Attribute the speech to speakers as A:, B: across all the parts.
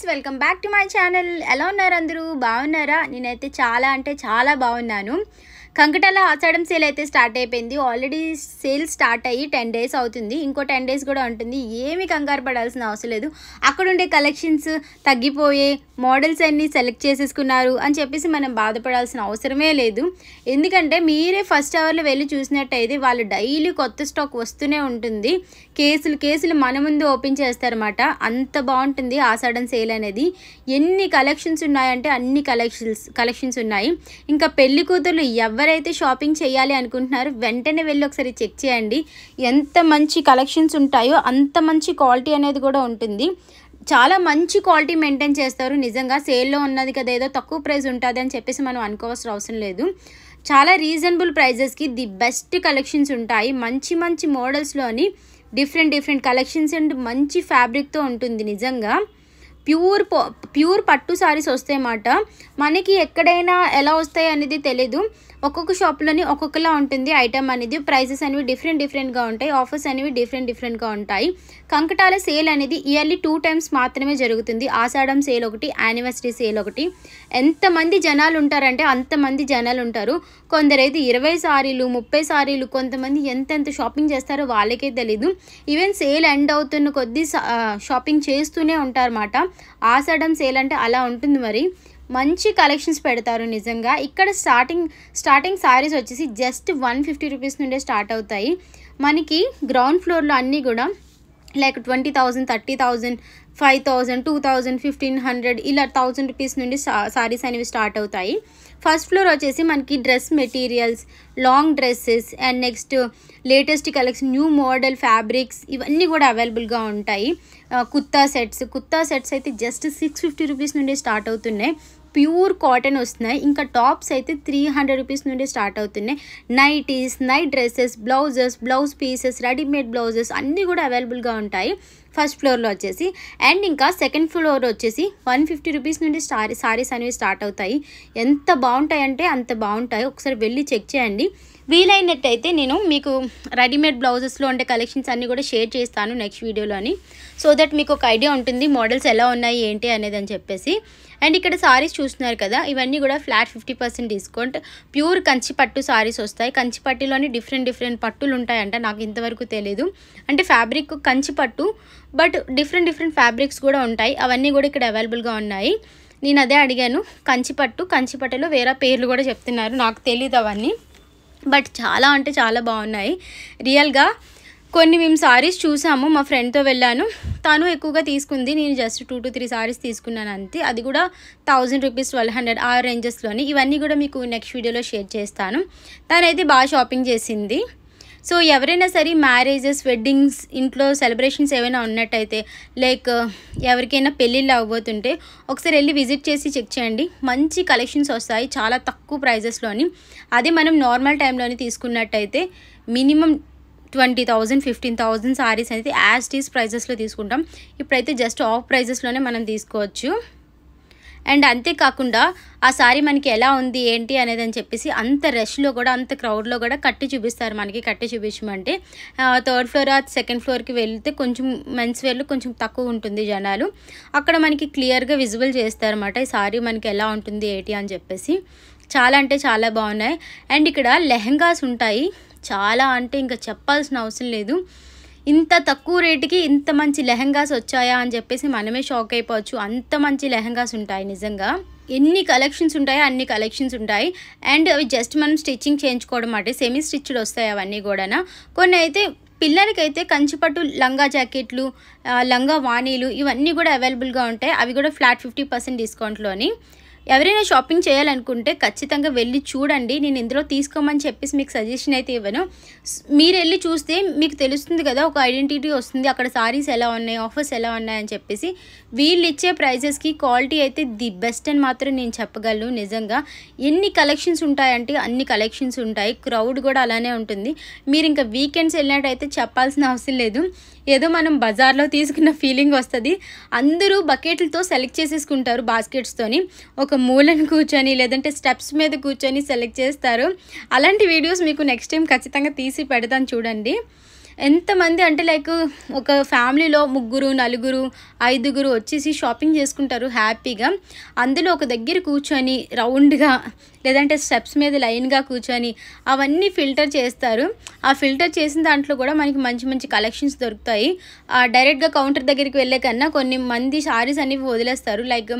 A: Welcome back to my channel. ఎలా ఉన్నారు అందరూ? బాగున్నారా? నేనైతే చాలా అంటే చాలా బాగున్నాను. కంకటాల ఆషాఢం సేల్ అయితే స్టార్ట్ అయిపోయింది. ఆల్రెడీ సేల్ స్టార్ట్ అయ్యి 10 days అవుతుంది. ఇంకో 10 days కూడా ఉంటుంది. ఏమి కంగారు పడాల్సిన అవసరం లేదు. అక్కడ ఉండే కలెక్షన్స్ తగ్గిపోయే మోడల్స్ అన్నీ సెలెక్ట్ చేసేసుకున్నారు అని చెప్పేసి మనం బాధపడాల్సిన అవసరమే లేదు. ఎందుకంటే మీరే ఫస్ట్ అవర్లో వెళ్ళి చూసినట్టయితే వాళ్ళు డైలీ కొత్త స్టాక్ వస్తూనే ఉంటుంది. కేసులు మన ముందు ఓపెన్ చేస్తారన్నమాట. అంత బాగుంటుంది ఆషాఢం సేల్ అనేది. ఎన్ని కలెక్షన్స్ ఉన్నాయంటే అన్ని కలెక్షన్స్ ఉన్నాయి. ఇంకా పెళ్లి కూతుర్లు ఎవరైతే షాపింగ్ చేయాలి అనుకుంటున్నారో వెంటనే వెళ్ళి ఒకసారి చెక్ చేయండి. ఎంత మంచి కలెక్షన్స్ ఉంటాయో అంత మంచి క్వాలిటీ అనేది కూడా ఉంటుంది. చాలా మంచి క్వాలిటీ మెయింటైన్ చేస్తారు. నిజంగా సేల్లో ఉన్నది కదా ఏదో తక్కువ ప్రైస్ ఉంటుంది అని చెప్పేసి మనం అనుకోవాల్సిన అవసరం లేదు. చాలా రీజనబుల్ ప్రైజెస్కి ది బెస్ట్ కలెక్షన్స్ ఉంటాయి. మంచి మోడల్స్లోని డిఫరెంట్ కలెక్షన్స్ అండ్ మంచి ఫ్యాబ్రిక్తో ఉంటుంది. నిజంగా ప్యూర్ పట్టు సారీస్ వస్తాయన్నమాట. మనకి ఎక్కడైనా ఎలా వస్తాయి అనేది తెలీదు. ఒక్కొక్క షాప్లోని ఒక్కొక్కలా ఉంటుంది ఐటమ్ అనేది. ప్రైజెస్ అనేవి డిఫరెంట్గా ఉంటాయి. ఆఫర్స్ అనేవి డిఫరెంట్గా ఉంటాయి. కంకటాల సేల్ అనేది ఇయర్లీ 2 times మాత్రమే జరుగుతుంది. ఆషాఢం సేల్ ఒకటి, యానివర్సరీ సేల్ ఒకటి. ఎంతమంది జనాలు ఉంటారంటే అంతమంది జనాలు ఉంటారు. కొందరైతే 20 సారీలు 30 సారీలు, కొంతమంది ఎంత షాపింగ్ చేస్తారో వాళ్ళకే తెలీదు. ఈవెన్ సేల్ ఎండ్ అవుతున్న కొద్దీ షాపింగ్ చేస్తూనే ఉంటారన్నమాట. ఆషాఢం సేల్ అంటే అలా ఉంటుంది. మరి మంచి కలెక్షన్స్ పెడతారు నిజంగా. ఇక్కడ స్టార్టింగ్ సారీస్ వచ్చేసి జస్ట్ 150 రూపీస్ నుండే స్టార్ట్ అవుతాయి. మనకి గ్రౌండ్ ఫ్లోర్లో అన్నీ కూడా లైక్ 20,000, 30,000, 5,000, 2,000, 1,500 ఇలా 1,000 రూపీస్ నుండి సారీస్ అనేవి స్టార్ట్ అవుతాయి. ఫస్ట్ ఫ్లోర్ వచ్చేసి మనకి dress materials, long dresses and next latest collection, new model fabrics ఇవన్నీ కూడా అవైలబుల్గా ఉంటాయి. కుర్తా సెట్స్ అయితే జస్ట్ 650 రూపీస్ నుండి స్టార్ట్ అవుతున్నాయి. ప్యూర్ కాటన్ వస్తున్నాయి. ఇంకా టాప్స్ అయితే 300 రూపీస్ నుండి స్టార్ట్ అవుతున్నాయి. Nighties, night dresses, blouse pieces, readymade blouses అన్నీ కూడా అవైలబుల్గా ఉంటాయి ఫస్ట్ ఫ్లోర్లో వచ్చేసి. అండ్ ఇంకా సెకండ్ ఫ్లోర్ వచ్చేసి 150 రూపీస్ నుండి సారీస్ అనేవి స్టార్ట్ అవుతాయి. ఎంత బాగుంటాయంటే అంత బాగుంటాయి. ఒకసారి వెళ్ళి చెక్ చేయండి. వీలైనట్టయితే నేను మీకు రెడీమేడ్ బ్లౌజెస్లో ఉండే కలెక్షన్స్ అన్నీ కూడా షేర్ చేస్తాను నెక్స్ట్ వీడియోలోని. సో దట్ మీకు ఒక ఐడియా ఉంటుంది మోడల్స్ ఎలా ఉన్నాయి ఏంటి అనేది అని చెప్పేసి. అండ్ ఇక్కడ సారీస్ చూస్తున్నారు కదా, ఇవన్నీ కూడా ఫ్లాట్ 50% డిస్కౌంట్. ప్యూర్ కంచి పట్టు సారీస్ వస్తాయి. కంచి పట్టులోని డిఫరెంట్ పట్టులు ఉంటాయంట. నాకు ఇంతవరకు తెలీదు. అంటే ఫ్యాబ్రిక్ కంచి పట్టు బట్ డిఫరెంట్ ఫ్యాబ్రిక్స్ కూడా ఉంటాయి. అవన్నీ కూడా ఇక్కడ అవైలబుల్గా ఉన్నాయి. నేను అదే అడిగాను. కంచిపట్టులో వేరే పేర్లు కూడా చెప్తున్నారు. నాకు తెలీదు అవన్నీ. బట్ చాలా అంటే చాలా బాగున్నాయి రియల్గా. కొన్ని మేము సారీస్ చూసాము. మా ఫ్రెండ్తో వెళ్ళాను. తను ఎక్కువగా తీసుకుంది. నేను జస్ట్ 2 to 3 సారీస్ తీసుకున్నాను అంతే. అది కూడా 1,000 రూపీస్, 1,200 ఆ రేంజెస్లోని. ఇవన్నీ కూడా మీకు నెక్స్ట్ వీడియోలో షేర్ చేస్తాను. తనైతే బాగా షాపింగ్ చేసింది. సో ఎవరైనా సరే మ్యారేజెస్, వెడ్డింగ్స్, ఇంట్లో సెలబ్రేషన్స్ ఏమైనా ఉన్నట్టయితే లైక్ ఎవరికైనా పెళ్ళిళ్ళు అవ్వబోతుంటే ఒకసారి వెళ్ళి విజిట్ చేసి చెక్ చేయండి. మంచి కలెక్షన్స్ వస్తాయి చాలా తక్కువ ప్రైజెస్లోని. అదే మనం నార్మల్ టైంలోని తీసుకున్నట్టయితే మినిమం 20,000, 15,000 సారీస్ అయితే యాజ్ టీస్ ప్రైజెస్లో తీసుకుంటాం. ఇప్పుడైతే జస్ట్ ఆఫ్ ప్రైజెస్లోనే మనం తీసుకోవచ్చు. అండ్ అంతేకాకుండా ఆ సారీ మనకి ఎలా ఉంది ఏంటి అనేది అని చెప్పేసి అంత రష్లో కూడా అంత క్రౌడ్లో కూడా కట్టి చూపిస్తారు. మనకి కట్టి చూపించమంటే 3rd floor ఆ 2nd floorకి వెళ్తే కొంచెం మెన్స్ వేర్లో కొంచెం తక్కువ ఉంటుంది జనాలు. అక్కడ మనకి క్లియర్గా విజిబుల్ చేస్తారన్నమాట ఈ సారీ మనకి ఎలా ఉంటుంది ఏంటి అని చెప్పేసి. చాలా అంటే చాలా బాగున్నాయి. అండ్ ఇక్కడ లెహంగాస్ ఉంటాయి. చాలా అంటే ఇంకా చెప్పాల్సిన అవసరం లేదు. ఇంత తక్కువ రేటుకి ఇంత మంచి లెహంగాస్ వచ్చాయా అని చెప్పేసి మనమే షాక్ అయిపోవచ్చు. అంత మంచి లెహంగాస్ ఉంటాయి నిజంగా. ఎన్ని కలెక్షన్స్ ఉంటాయో అన్ని కలెక్షన్స్ ఉంటాయి. అండ్ అవి జస్ట్ మనం స్టిచ్చింగ్ చేయించుకోవడం అంటే సెమీ స్టిచ్డ్ వస్తాయి అవన్నీ కూడా. కొన్ని అయితే పిల్లలకైతే కంచిపట్టు లంగా జాకెట్లు, లంగా వాణీలు ఇవన్నీ కూడా అవైలబుల్గా ఉంటాయి. అవి కూడా ఫ్లాట్ 50% డిస్కౌంట్లోని. ఎవరైనా షాపింగ్ చేయాలనుకుంటే ఖచ్చితంగా వెళ్ళి చూడండి. నేను ఇందులో తీసుకోమని చెప్పేసి మీకు సజెషన్ అయితే ఇవ్వను. మీరు వెళ్ళి చూస్తే మీకు తెలుస్తుంది కదా, ఒక ఐడెంటిటీ వస్తుంది అక్కడ సారీస్ ఎలా ఉన్నాయి, ఆఫర్స్ ఎలా ఉన్నాయని చెప్పేసి. వీళ్ళు ఇచ్చే ప్రైజెస్కి క్వాలిటీ అయితే ది బెస్ట్ అని మాత్రం నేను చెప్పగలను. నిజంగా ఎన్ని కలెక్షన్స్ ఉంటాయంటే అన్ని కలెక్షన్స్ ఉంటాయి. క్రౌడ్ కూడా అలానే ఉంటుంది. మీరు ఇంకా వీకెండ్స్ వెళ్ళినట్టయితే చెప్పాల్సిన అవసరం లేదు. ఏదో మనం బజార్లో తీసుకున్న ఫీలింగ్ వస్తుంది. అందరూ బకెట్లతో సెలెక్ట్ చేసేసుకుంటారు బాస్కెట్స్తోని. ఒక మూలను కూర్చొని లేదంటే స్టెప్స్ మీద కూర్చొని సెలెక్ట్ చేస్తారు. అలాంటి వీడియోస్ మీకు నెక్స్ట్ టైం ఖచ్చితంగా తీసి పెడతాను చూడండి. ఎంతమంది అంటే లైక్ ఒక ఫ్యామిలీలో 3, 4, 5 వచ్చేసి షాపింగ్ చేసుకుంటారు హ్యాపీగా. అందులో ఒక దగ్గర కూర్చొని రౌండ్గా లేదంటే స్టెప్స్ మీద లైన్గా కూర్చొని అవన్నీ ఫిల్టర్ చేస్తారు. ఆ ఫిల్టర్ చేసిన దాంట్లో కూడా మనకి మంచి మంచి కలెక్షన్స్ దొరుకుతాయి. డైరెక్ట్గా కౌంటర్ దగ్గరికి వెళ్ళే కన్నా కొన్ని మంది శారీస్ అనేవి వదిలేస్తారు. లైక్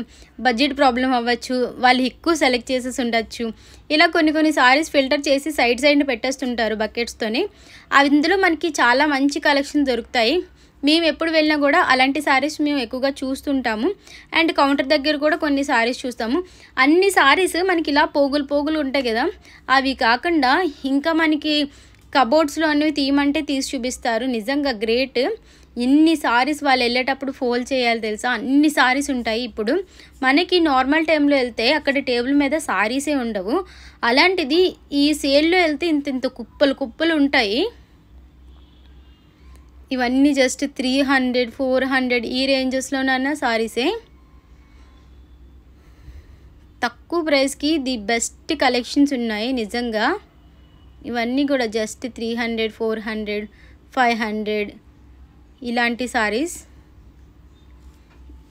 A: బడ్జెట్ ప్రాబ్లం అవ్వచ్చు, వాళ్ళు ఎక్కువ సెలెక్ట్ చేసేసి ఉండొచ్చు. ఇలా కొన్ని శారీస్ ఫిల్టర్ చేసి సైడ్ పెట్టేస్తుంటారు బకెట్స్తోని. అందులో మనకి చాలా మంచి కలెక్షన్ దొరుకుతాయి. మేము ఎప్పుడు వెళ్ళినా కూడా అలాంటి శారీస్ మేము ఎక్కువగా చూస్తుంటాము. అండ్ కౌంటర్ దగ్గర కూడా కొన్ని శారీస్ చూస్తాము. అన్ని శారీస్ మనకి ఇలా పోగులు ఉంటాయి కదా, అవి కాకుండా ఇంకా మనకి కబోర్డ్స్లో అనేవి తీయమంటే తీసి చూపిస్తారు. నిజంగా గ్రేట్. ఇన్ని శారీస్ వాళ్ళు వెళ్ళేటప్పుడు ఫోల్డ్ చేయాలి తెలుసా, అన్ని శారీస్ ఉంటాయి. ఇప్పుడు మనకి నార్మల్ టైంలో వెళ్తే అక్కడ టేబుల్ మీద శారీసే ఉండవు. అలాంటిది ఈ సేల్లో వెళ్తే ఇంత కుప్పలు ఉంటాయి. ఇవన్నీ జస్ట్ 300, 400 ఈ రేంజెస్లోనైనా శారీసే. తక్కువ ప్రైస్కి ది బెస్ట్ కలెక్షన్స్ ఉన్నాయి నిజంగా. ఇవన్నీ కూడా జస్ట్ 300, 400, 500 ఇలాంటి శారీస్.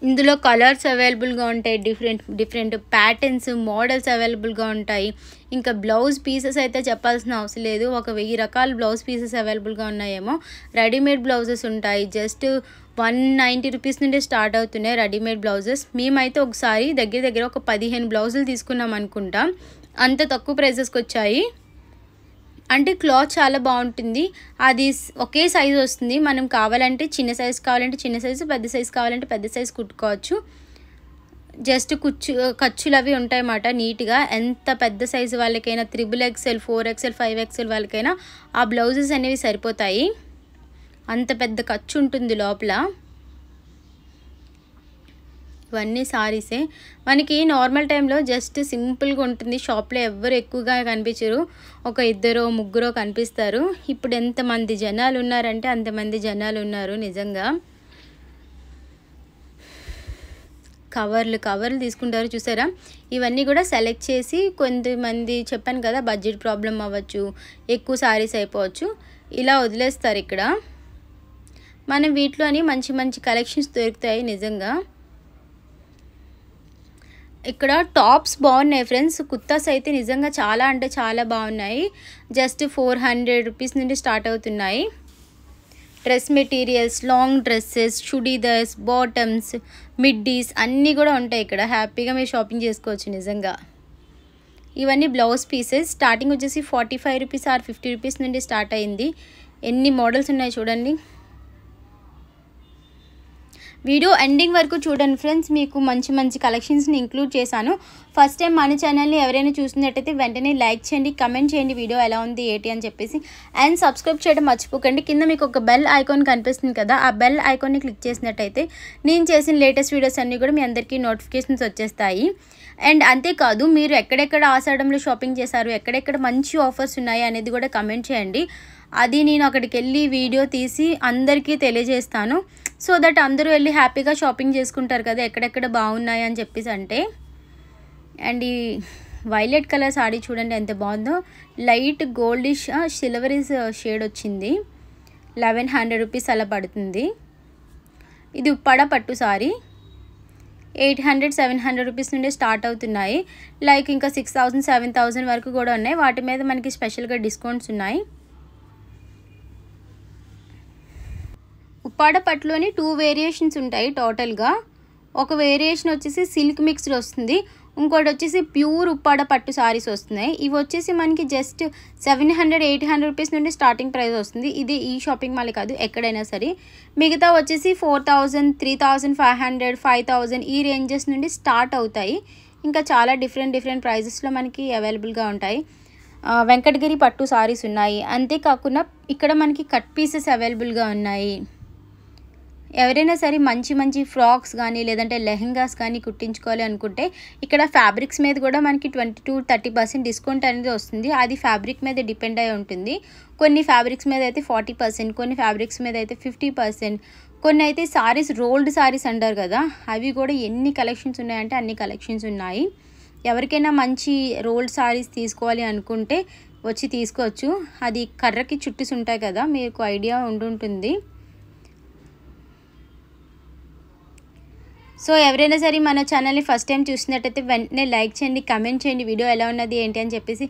A: ఇందులో కలర్స్ అవైలబుల్గా ఉంటాయి, డిఫరెంట్ ప్యాటర్న్స్, మోడల్స్ అవైలబుల్గా ఉంటాయి. ఇంకా బ్లౌజ్ పీసెస్ అయితే చెప్పాల్సిన అవసరం లేదు. 1000 రకాల బ్లౌజ్ పీసెస్ అవైలబుల్గా ఉన్నాయేమో. రెడీమేడ్ బ్లౌజెస్ ఉంటాయి. జస్ట్ 190 రూపీస్ నుండి స్టార్ట్ అవుతున్నాయి రెడీమేడ్ బ్లౌజెస్. మేమైతే ఒకసారి దగ్గర ఒక 15 బ్లౌజులు తీసుకున్నాం అనుకుంటా. అంత తక్కువ ప్రైజెస్కి వచ్చాయి. అంటే క్లాత్ చాలా బాగుంటుంది. అది ఒకే సైజు వస్తుంది. మనం కావాలంటే చిన్న సైజు కావాలంటే చిన్న సైజు, పెద్ద సైజు కావాలంటే పెద్ద సైజు కుట్టుకోవచ్చు. జస్ట్ ఖర్చులు అవి ఉంటాయన్నమాట నీట్గా. ఎంత పెద్ద సైజు వాళ్ళకైనా 3XL, 4XL, 5XL వాళ్ళకైనా ఆ బ్లౌజెస్ అనేవి సరిపోతాయి. అంత పెద్ద ఖర్చు ఉంటుంది లోపల. ఇవన్నీ సారీసే. మనకి నార్మల్ టైంలో జస్ట్ సింపుల్గా ఉంటుంది. షాప్లో ఎవ్వరు ఎక్కువగా కనిపించరు, ఒక 2, 3 కనిపిస్తారు. ఇప్పుడు ఎంతమంది జనాలు ఉన్నారంటే అంతమంది జనాలు ఉన్నారు నిజంగా. కవర్లు తీసుకుంటారు చూసారా. ఇవన్నీ కూడా సెలెక్ట్ చేసి, కొంతమంది చెప్పాను కదా బడ్జెట్ ప్రాబ్లం అవ్వచ్చు, ఎక్కువ సారీస్ అయిపోవచ్చు, ఇలా వదిలేస్తారు. ఇక్కడ మనం వీటిలోని మంచి కలెక్షన్స్ దొరుకుతాయి నిజంగా. ఇక్కడ టాప్స్ బాగున్నాయి ఫ్రెండ్స్. కుర్తాస్ అయితే నిజంగా చాలా అంటే చాలా బాగున్నాయి. జస్ట్ 400 రూపీస్ నుండి స్టార్ట్ అవుతున్నాయి. Dress materials, long dresses, churidars, bottoms, middies అన్నీ కూడా ఉంటాయి ఇక్కడ. హ్యాపీగా మీరు షాపింగ్ చేసుకోవచ్చు నిజంగా. ఇవన్నీ బ్లౌజ్ పీసెస్. స్టార్టింగ్ వచ్చేసి 45 రూపీస్ ఆర్ 50 రూపీస్ నుండి స్టార్ట్ అయింది. ఎన్ని మోడల్స్ ఉన్నాయి చూడండి. వీడియో ఎండింగ్ వరకు చూడండి ఫ్రెండ్స్, మీకు మంచి కలెక్షన్స్ని ఇంక్లూడ్ చేశాను. ఫస్ట్ టైం మన ఛానల్ని ఎవరైనా చూసినట్టయితే వెంటనే లైక్ చేయండి, కమెంట్ చేయండి వీడియో ఎలా ఉంది ఏంటి అని చెప్పేసి. అండ్ సబ్స్క్రైబ్ చేయడం మర్చిపోకండి. కింద మీకు ఒక బెల్ ఐకాన్ కనిపిస్తుంది కదా, ఆ బెల్ ఐకాన్ని క్లిక్ చేసినట్టయితే నేను చేసిన లేటెస్ట్ వీడియోస్ అన్నీ కూడా మీ అందరికీ నోటిఫికేషన్స్ వచ్చేస్తాయి. అండ్ అంతేకాదు, మీరు ఎక్కడెక్కడ ఆషాఢంలో షాపింగ్ చేశారు, ఎక్కడెక్కడ మంచి ఆఫర్స్ ఉన్నాయి అనేది కూడా కమెంట్ చేయండి. అది నేను అక్కడికి వెళ్ళి వీడియో తీసి అందరికీ తెలియజేస్తాను. సో దట్ అందరూ వెళ్ళి హ్యాపీగా షాపింగ్ చేసుకుంటారు కదా ఎక్కడెక్కడ బాగున్నాయి అని చెప్పేసి అంటే. అండ్ ఈ వైలెట్ కలర్ సారీ చూడండి ఎంత బాగుందో. లైట్ గోల్డిష్ సిల్వరీస్ షేడ్ వచ్చింది. 1100 రూపీస్ అలా పడుతుంది. ఇది ఉప్పాడ పట్టు సారీ. 800, 700 రూపీస్ నుండి స్టార్ట్ అవుతున్నాయి. లైక్ ఇంకా 6000, 7000 వరకు కూడా ఉన్నాయి. వాటి మీద మనకి స్పెషల్గా డిస్కౌంట్స్ ఉన్నాయి. ఉప్పాడ పట్టులోని 2 వేరియేషన్స్ ఉంటాయి టోటల్గా. ఒక వేరియేషన్ వచ్చేసి సిల్క్ మిక్స్డ్ వస్తుంది, ఇంకోటి వచ్చేసి ప్యూర్ ఉప్పాడ పట్టు సారీస్ వస్తున్నాయి. ఇవి వచ్చేసి మనకి జస్ట్ 700, 800 రూపీస్ నుండి స్టార్టింగ్ ప్రైస్ వస్తుంది. ఇది ఈ షాపింగ్ మాల్ కాదు, ఎక్కడైనా సరే. మిగతా వచ్చేసి 4000, 3500, 5000 ఈ రేంజెస్ నుండి స్టార్ట్ అవుతాయి. ఇంకా చాలా డిఫరెంట్ ప్రైజెస్లో మనకి అవైలబుల్గా ఉంటాయి. వెంకటగిరి పట్టు సారీస్ ఉన్నాయి. అంతేకాకుండా ఇక్కడ మనకి కట్ పీసెస్ అవైలబుల్గా ఉన్నాయి. ఎవరైనా సరే మంచి ఫ్రాక్స్ కానీ లేదంటే లెహెంగాస్ కానీ కుట్టించుకోవాలి అనుకుంటే ఇక్కడ ఫ్యాబ్రిక్స్ మీద కూడా మనకి 20-30% డిస్కౌంట్ అనేది వస్తుంది. అది ఫ్యాబ్రిక్ మీద డిపెండ్ అయి ఉంటుంది. కొన్ని ఫ్యాబ్రిక్స్ మీద అయితే 40%, కొన్ని ఫ్యాబ్రిక్స్ మీద అయితే 50%, కొన్ని అయితే సారీస్ రోల్డ్ సారీస్ అంటారు కదా, అవి కూడా ఎన్ని కలెక్షన్స్ ఉన్నాయంటే అన్ని కలెక్షన్స్ ఉన్నాయి. ఎవరికైనా మంచి రోల్డ్ సారీస్ తీసుకోవాలి అనుకుంటే వచ్చి తీసుకోవచ్చు. అది కర్రకి చుట్టూసి ఉంటాయి కదా, మీకు ఐడియా ఉండుంటుంది. సో ఎవరైనా సరే మన ఛానల్ని ఫస్ట్ టైం చూసినట్టయితే వెంటనే లైక్ చేయండి, కమెంట్ చేయండి, వీడియో ఎలా ఉన్నది ఏంటి అని చెప్పేసి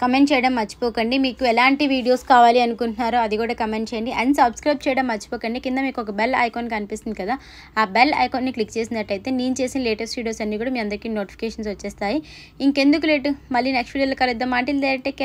A: కమెంట్ చేయడం మర్చిపోకండి. మీకు ఎలాంటి వీడియోస్ కావాలి అనుకుంటున్నారో అది కూడా కమెంట్ చేయండి. అండ్ సబ్స్క్రైబ్ చేయడం మర్చిపోకండి. కింద మీకు ఒక బెల్ ఐకాన్ కనిపిస్తుంది కదా, ఆ బెల్ ఐకాన్ని క్లిక్ చేసినట్టయితే నేను చేసిన లేటెస్ట్ వీడియోస్ అన్నీ కూడా మీ అందరికీ నోటిఫికేషన్స్ వచ్చేస్తాయి. ఇంకెందుకు లేటు, మళ్ళీ నెక్స్ట్ వీడియోలో కలుద్దాం. మాటిల్ దేర్, టేక్ కేర్.